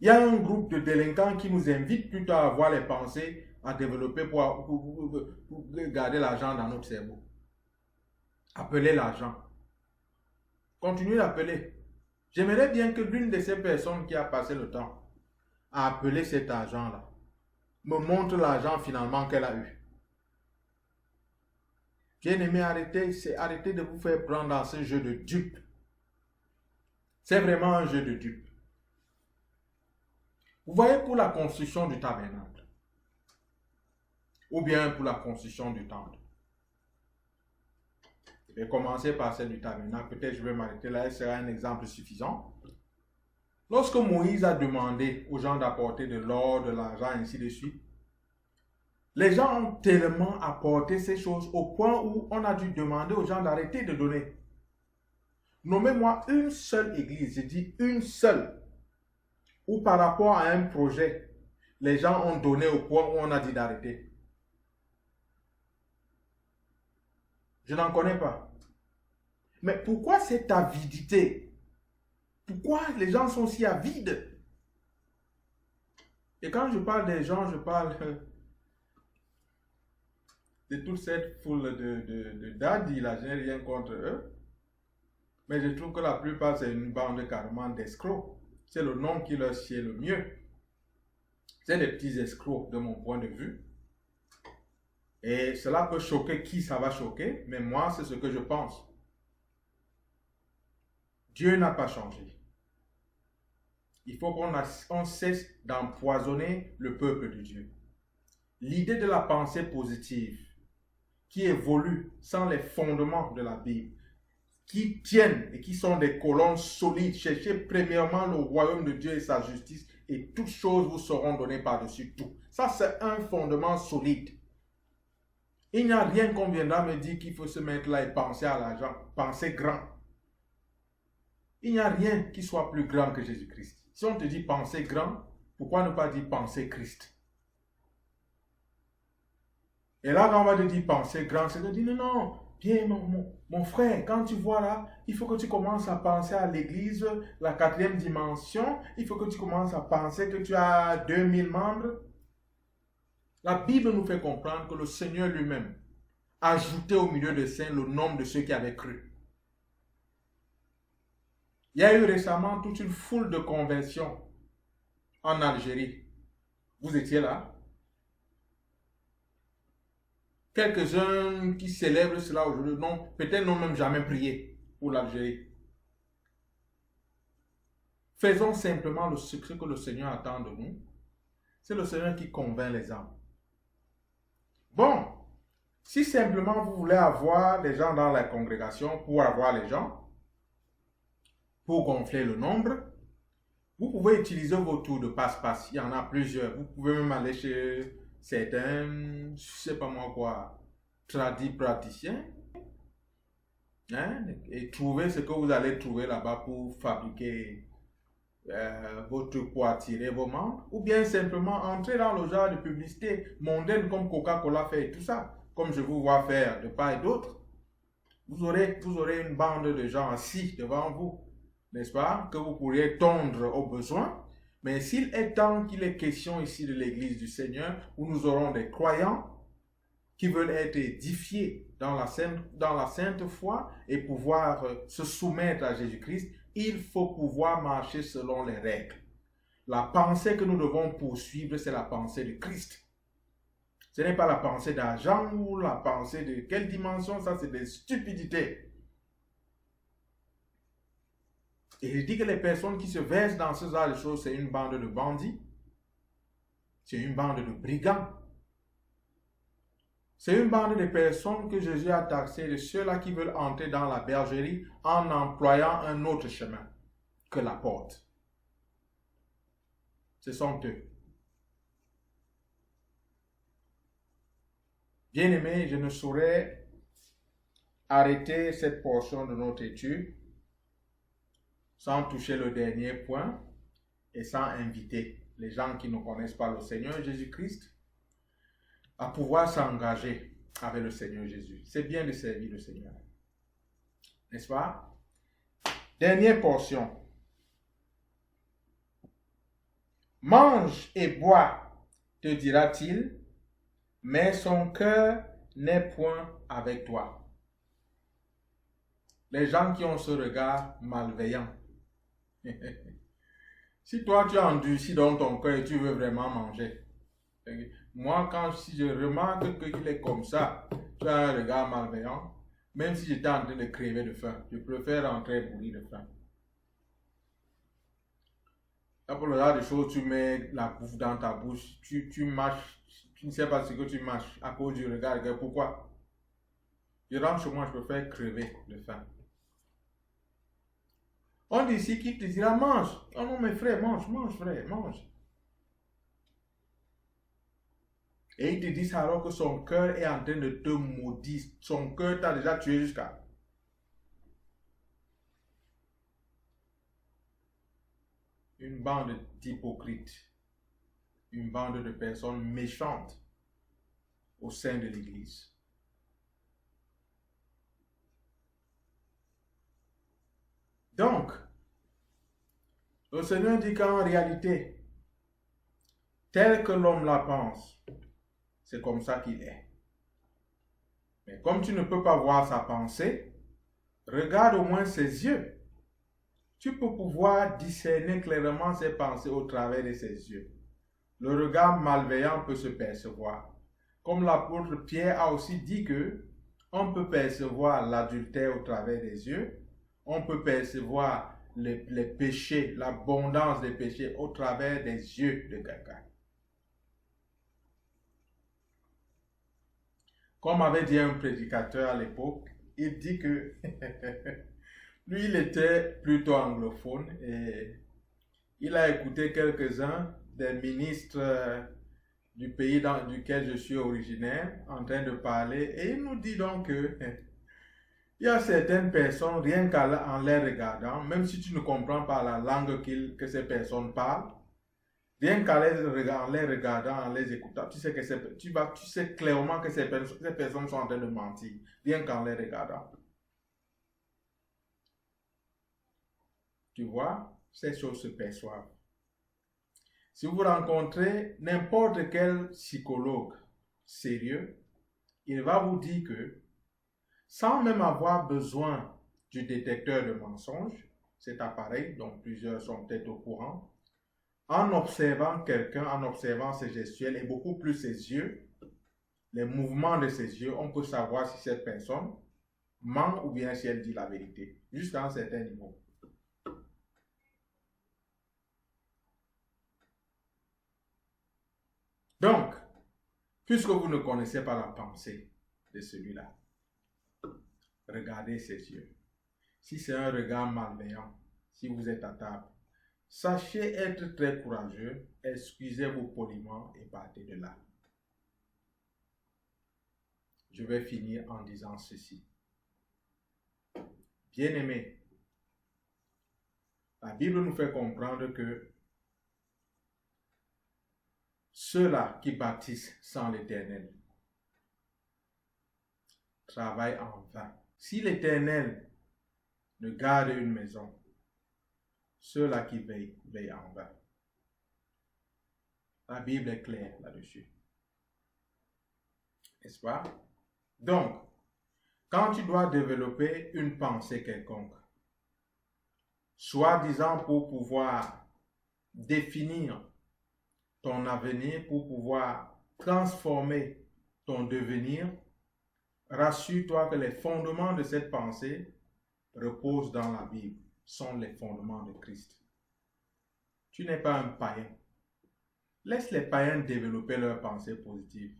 Il y a un groupe de délinquants qui nous invite plutôt à avoir les pensées à développer pour garder l'argent dans notre cerveau. Appelez l'argent. Continuez d'appeler. J'aimerais bien que l'une de ces personnes qui a passé le temps à appeler cet argent-là me montre l'argent finalement qu'elle a eu. Bien-aimé, arrêtez de vous faire prendre dans ce jeu de dupe. C'est vraiment un jeu de dupe. Vous voyez, pour la construction du tabernacle, ou bien pour la construction du temple. Je vais commencer par celle du tabernacle. Peut-être je vais m'arrêter là, ce sera un exemple suffisant. Lorsque Moïse a demandé aux gens d'apporter de l'or, de l'argent, ainsi de suite, les gens ont tellement apporté ces choses au point où on a dû demander aux gens d'arrêter de donner. Nommez-moi une seule église, je dis une seule, où par rapport à un projet, les gens ont donné au point où on a dit d'arrêter. Je n'en connais pas. Mais pourquoi cette avidité? Pourquoi les gens sont si avides? Et quand je parle des gens, je parle de toute cette foule de daddies, là, je n'ai rien contre eux. Mais je trouve que la plupart, c'est une bande carrément d'escrocs. C'est le nom qui leur sied le mieux. C'est des petits escrocs de mon point de vue. Et cela peut choquer qui ça va choquer, mais moi, c'est ce que je pense. Dieu n'a pas changé. Il faut qu'on cesse d'empoisonner le peuple de Dieu. L'idée de la pensée positive qui évolue sans les fondements de la Bible, qui tiennent et qui sont des colonnes solides. Cherchez premièrement le royaume de Dieu et sa justice et toutes choses vous seront données par-dessus tout. Ça, c'est un fondement solide. Il n'y a rien qu'on viendra me dire qu'il faut se mettre là et penser à l'argent, penser grand. Il n'y a rien qui soit plus grand que Jésus-Christ. Si on te dit penser grand, pourquoi ne pas dire penser Christ? Et là, quand on va te dire penser grand, c'est de dire non, bien mon frère, quand tu vois là, il faut que tu commences à penser à l'église, la 4e dimension, il faut que tu commences à penser que tu as 2000 membres. La Bible nous fait comprendre que le Seigneur lui-même a ajouté au milieu des saints le nombre de ceux qui avaient cru. Il y a eu récemment toute une foule de conversions en Algérie. Vous étiez là? Quelques-uns qui célèbrent cela aujourd'hui, peut-être n'ont même jamais prié pour l'Algérie. Faisons simplement ce que le Seigneur attend de nous. C'est le Seigneur qui convainc les âmes. Bon, si simplement vous voulez avoir les gens dans la congrégation pour avoir les gens, pour gonfler le nombre, vous pouvez utiliser vos tours de passe-passe. Il y en a plusieurs. Vous pouvez même aller chez certains, je ne sais pas moi quoi, tradis praticiens, et trouver ce que vous allez trouver là-bas pour fabriquer vos trucs pour attirer vos membres, ou bien simplement entrer dans le genre de publicité mondaine comme Coca-Cola fait et tout ça, comme je vous vois faire de part et d'autre. Vous aurez une bande de gens assis devant vous, n'est-ce pas, que vous pourriez tondre aux besoins. Mais s'il est temps qu'il est question ici de l'Église du Seigneur, où nous aurons des croyants qui veulent être édifiés dans la sainte foi et pouvoir se soumettre à Jésus-Christ, il faut pouvoir marcher selon les règles. La pensée que nous devons poursuivre, c'est la pensée de Christ. Ce n'est pas la pensée d'argent ou la pensée de quelle dimension, ça c'est des stupidités. Et il dit que les personnes qui se versent dans ce genre de choses, c'est une bande de bandits, c'est une bande de brigands. C'est une bande de personnes que Jésus a taxées de ceux-là qui veulent entrer dans la bergerie en employant un autre chemin que la porte. Ce sont eux. Bien-aimés, je ne saurais arrêter cette portion de notre étude sans toucher le dernier point et sans inviter les gens qui ne connaissent pas le Seigneur Jésus-Christ à pouvoir s'engager avec le Seigneur Jésus. C'est bien de servir le Seigneur. N'est-ce pas? Dernière portion. Mange et bois, te dira-t-il, mais son cœur n'est point avec toi. Les gens qui ont ce regard malveillant. Si toi tu as endurci dans ton cœur et tu veux vraiment manger, moi si je remarque qu'il est comme ça, tu as un regard malveillant, même si j'étais en train de crever de faim, je préfère rentrer bourri de faim. Là pour le genre de choses, tu mets la bouffe dans ta bouche, tu mâches, tu ne sais pas ce que tu mâches à cause du regard. Pourquoi? Je rentre chez moi, je préfère crever de faim. On dit ici qu'il te dira mange. Oh non, mes frères, mange, frère, mange. Et il te dit ça alors que son cœur est en train de te maudire. Son cœur t'a déjà tué jusqu'à. Une bande d'hypocrites. Une bande de personnes méchantes au sein de l'Église. Donc, le Seigneur dit qu'en réalité, tel que l'homme la pense, c'est comme ça qu'il est. Mais comme tu ne peux pas voir sa pensée, regarde au moins ses yeux. Tu peux pouvoir discerner clairement ses pensées au travers de ses yeux. Le regard malveillant peut se percevoir. Comme l'apôtre Pierre a aussi dit que on peut percevoir l'adultère au travers des yeux, on peut percevoir les péchés, l'abondance des péchés au travers des yeux de quelqu'un. Comme avait dit un prédicateur à l'époque, il dit que lui, il était plutôt anglophone et il a écouté quelques-uns des ministres du pays duquel je suis originaire en train de parler et il nous dit donc que il y a certaines personnes, rien qu'en les regardant, même si tu ne comprends pas la langue que ces personnes parlent, rien qu'en les regardant, en les écoutant, tu sais clairement que ces personnes sont en train de mentir, rien qu'en les regardant. Tu vois, ces choses se perçoivent. Si vous rencontrez n'importe quel psychologue sérieux, il va vous dire que, sans même avoir besoin du détecteur de mensonges, cet appareil dont plusieurs sont peut-être au courant, en observant quelqu'un, en observant ses gestuels et beaucoup plus ses yeux, les mouvements de ses yeux, on peut savoir si cette personne ment ou bien si elle dit la vérité, jusqu'à un certain niveau. Donc, puisque vous ne connaissez pas la pensée de celui-là, regardez ses yeux. Si c'est un regard malveillant, si vous êtes à table, sachez être très courageux, excusez-vous poliment et partez de là. Je vais finir en disant ceci. Bien-aimés, la Bible nous fait comprendre que ceux-là qui bâtissent sans l'Éternel travaillent en vain. Si l'Éternel ne garde une maison, ceux-là qui veillent, veillent en vain. La Bible est claire là-dessus. N'est-ce pas? Donc, quand tu dois développer une pensée quelconque, soi-disant pour pouvoir définir ton avenir, pour pouvoir transformer ton devenir, rassure-toi que les fondements de cette pensée reposent dans la Bible, sont les fondements de Christ. Tu n'es pas un païen. Laisse les païens développer leurs pensées positives.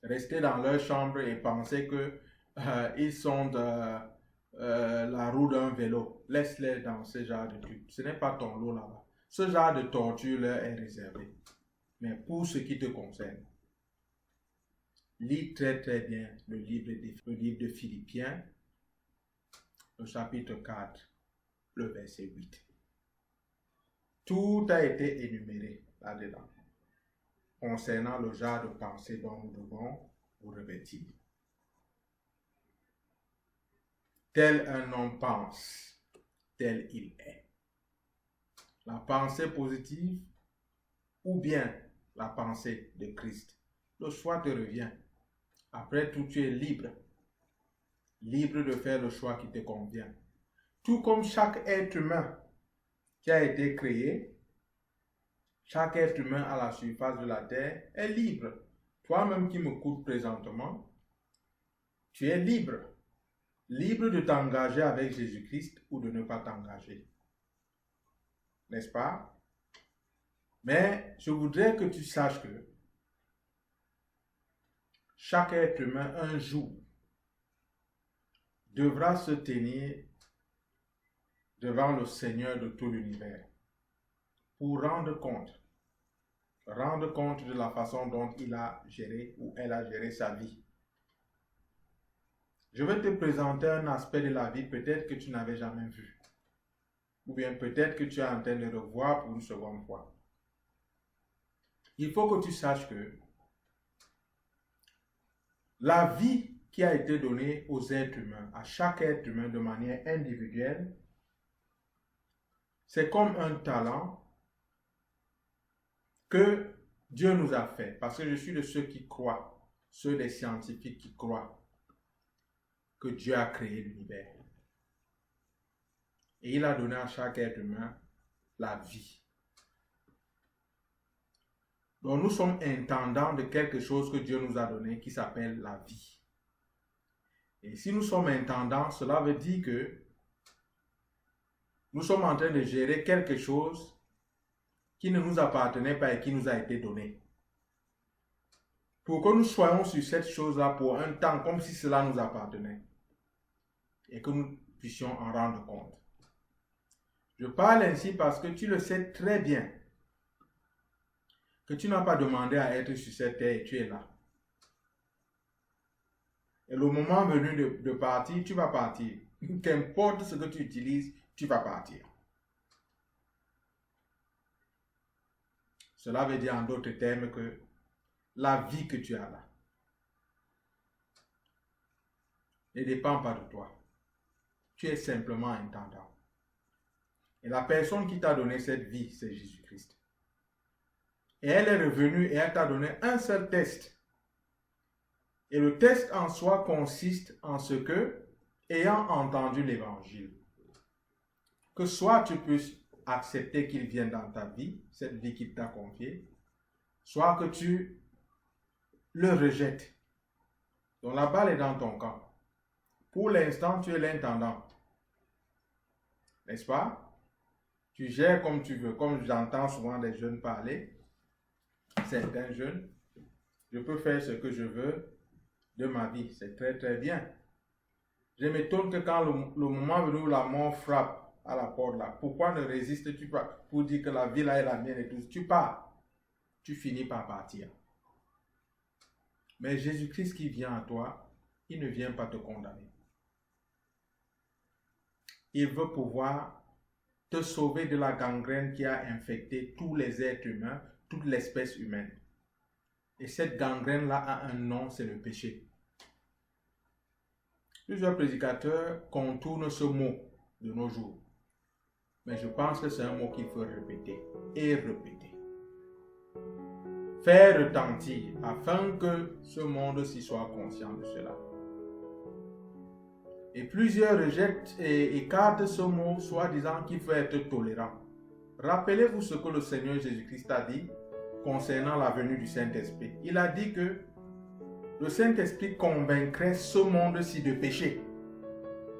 Rester dans leur chambre et penser qu'ils sont la roue d'un vélo. Laisse-les dans ce genre de trucs. Ce n'est pas ton lot là-bas. Ce genre de torture leur est réservé. Mais pour ce qui te concerne, lis très très bien le livre de Philippiens, le chapitre 4, le verset 8. Tout a été énuméré là-dedans, concernant le genre de pensée dont nous devons vous revêtir. Tel un homme pense, tel il est. La pensée positive ou bien la pensée de Christ. Le choix te revient. Après tout, tu es libre. Libre de faire le choix qui te convient. Tout comme chaque être humain qui a été créé, chaque être humain à la surface de la terre est libre. Toi-même qui m'écoutes présentement, tu es libre. Libre de t'engager avec Jésus-Christ ou de ne pas t'engager. N'est-ce pas? Mais je voudrais que tu saches que chaque être humain, un jour, devra se tenir devant le Seigneur de tout l'univers pour rendre compte de la façon dont il a géré ou elle a géré sa vie. Je vais te présenter un aspect de la vie peut-être que tu n'avais jamais vu, ou bien peut-être que tu es en train de revoir pour une seconde fois. Il faut que tu saches que la vie qui a été donnée aux êtres humains, à chaque être humain de manière individuelle, c'est comme un talent que Dieu nous a fait. Parce que je suis de ceux qui croient, ceux des scientifiques qui croient que Dieu a créé l'univers. Et il a donné à chaque être humain la vie. Donc nous sommes intendants de quelque chose que Dieu nous a donné qui s'appelle la vie. Et si nous sommes intendants, cela veut dire que nous sommes en train de gérer quelque chose qui ne nous appartenait pas et qui nous a été donné. Pour que nous soyons sur cette chose-là pour un temps comme si cela nous appartenait et que nous puissions en rendre compte. Je parle ainsi parce que tu le sais très bien que tu n'as pas demandé à être sur cette terre et tu es là. Et le moment venu de partir, tu vas partir. Qu'importe ce que tu utilises, tu vas partir. Cela veut dire en d'autres termes que la vie que tu as là ne dépend pas de toi. Tu es simplement intendant. Et la personne qui t'a donné cette vie, c'est Jésus-Christ. Et elle est revenue et elle t'a donné un seul test. Et le test en soi consiste en ce que, ayant entendu l'évangile, que soit tu puisses accepter qu'il vienne dans ta vie, cette vie qu'il t'a confiée, soit que tu le rejettes. Donc la balle est dans ton camp. Pour l'instant, tu es l'intendant. N'est-ce pas? Tu gères comme tu veux. Comme j'entends souvent des jeunes parler, certains jeunes, je peux faire ce que je veux de ma vie. C'est très très bien. Je m'étonne que quand le moment venu où la mort frappe à la porte là, pourquoi ne résistes-tu pas pour dire que la vie là est la mienne et tout? Tu pars. Tu finis par partir. Mais Jésus-Christ qui vient à toi, il ne vient pas te condamner. Il veut pouvoir te sauver de la gangrène qui a infecté tous les êtres humains, toute l'espèce humaine. Et cette gangrène-là a un nom, c'est le péché. Plusieurs prédicateurs contournent ce mot de nos jours. Mais je pense que c'est un mot qu'il faut répéter et répéter. Faire retentir afin que ce monde-ci soit conscient de cela. Et plusieurs rejettent et écartent ce mot, soit disant qu'il faut être tolérant. Rappelez-vous ce que le Seigneur Jésus-Christ a dit concernant la venue du Saint-Esprit. Il a dit que le Saint-Esprit convaincrait ce monde-ci de péché.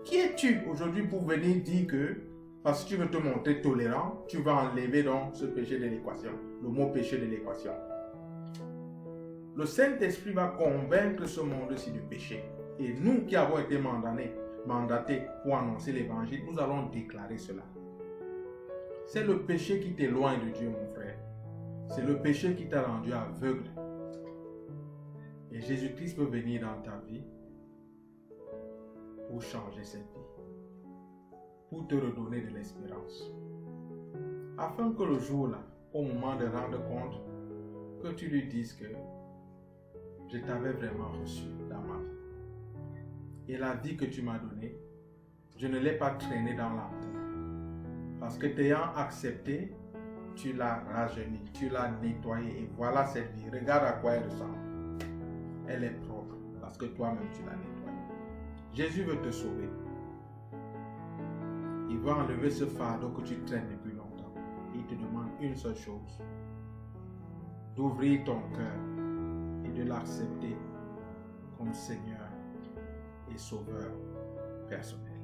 Qui es-tu aujourd'hui pour venir dire que, parce que tu veux te montrer tolérant, tu vas enlever donc ce péché de l'équation, le mot péché de l'équation? Le Saint-Esprit va convaincre ce monde-ci de péché. Et nous qui avons été mandatés pour annoncer l'évangile, nous allons déclarer cela. C'est le péché qui t'éloigne de Dieu, mon frère. C'est le péché qui t'a rendu aveugle. Et Jésus-Christ peut venir dans ta vie pour changer cette vie, pour te redonner de l'espérance. Afin que le jour-là, au moment de rendre compte, que tu lui dises que je t'avais vraiment reçu dans ma vie. Et la vie que tu m'as donnée, je ne l'ai pas traînée dans la boue. Parce que t'ayant accepté, tu l'as rajeunie, tu l'as nettoyée. Et voilà cette vie. Regarde à quoi elle ressemble. Elle est propre parce que toi-même tu l'as nettoyée. Jésus veut te sauver. Il va enlever ce fardeau que tu traînes depuis longtemps. Il te demande une seule chose. D'ouvrir ton cœur et de l'accepter comme Seigneur et Sauveur personnel.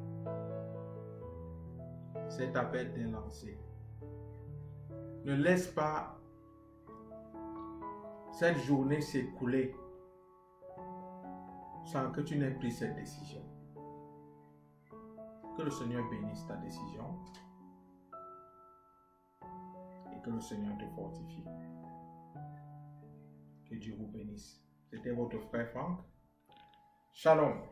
Cet appel est lancé. Ne laisse pas cette journée s'écouler sans que tu n'aies pris cette décision. Que le Seigneur bénisse ta décision et que le Seigneur te fortifie. Que Dieu vous bénisse. C'était votre frère Franck. Shalom.